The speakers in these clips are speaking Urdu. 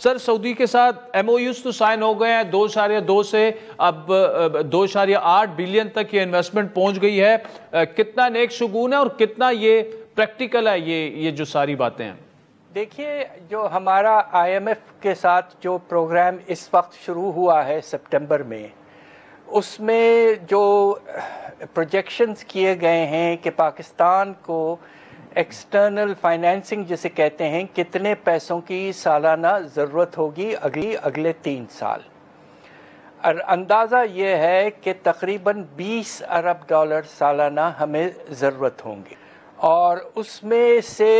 سر سعودی کے ساتھ ایم او یوز تو سائن ہو گئے ہیں 2.2 سے اب 2.8 بلین تک یہ انویسٹمنٹ پہنچ گئی ہے. کتنا نیک شگون ہے اور کتنا یہ پریکٹیکل ہے یہ جو ساری باتیں ہیں؟ دیکھیے، جو ہمارا آئی ایم ایف کے ساتھ جو پروگرام اس وقت شروع ہوا ہے سپٹمبر میں، اس میں جو پروجیکشنز کیے گئے ہیں کہ پاکستان کو ایکسٹرنل فائنینسنگ جسے کہتے ہیں کتنے پیسوں کی سالانہ ضرورت ہوگی اگلے 3 سال. اور اندازہ یہ ہے کہ تقریباً $20 ارب سالانہ ہمیں ضرورت ہوں گی. اور اس میں سے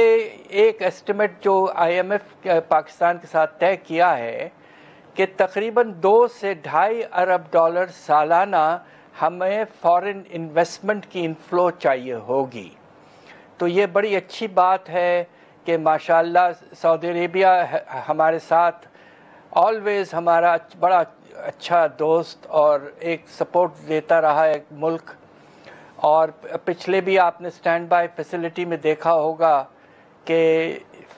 ایک ایسٹیمیٹ جو آئی ایم ایف پاکستان کے ساتھ طے کیا ہے کہ تقریباً $2 سے $2.5 ارب سالانہ ہمیں فارن انویسٹمنٹ کی انفلو چاہیے ہوگی. تو یہ بڑی اچھی بات ہے کہ ماشاءاللہ سعودی عربیہ ہمارے ساتھ آلویز ہمارا بڑا اچھا دوست اور ایک سپورٹ دیتا رہا ہے ملک. اور پچھلے بھی آپ نے سٹینڈ بائی فیسلٹی میں دیکھا ہوگا کہ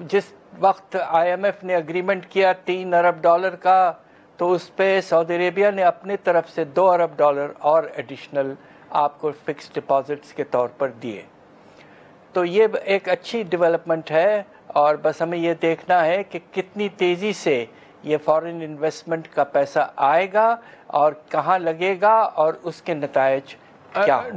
جس وقت آئی ایم ایف نے اگریمنٹ کیا $3 ارب کا، تو اس پہ سعودی عربیہ نے اپنی طرف سے $2 ارب اور ایڈیشنل آپ کو فکس ڈپازٹس کے طور پر دیے. تو یہ ایک اچھی ڈیولپمنٹ ہے، اور بس ہمیں یہ دیکھنا ہے کہ کتنی تیزی سے یہ فارن انویسٹمنٹ کا پیسہ آئے گا اور کہاں لگے گا اور اس کے نتائج کیا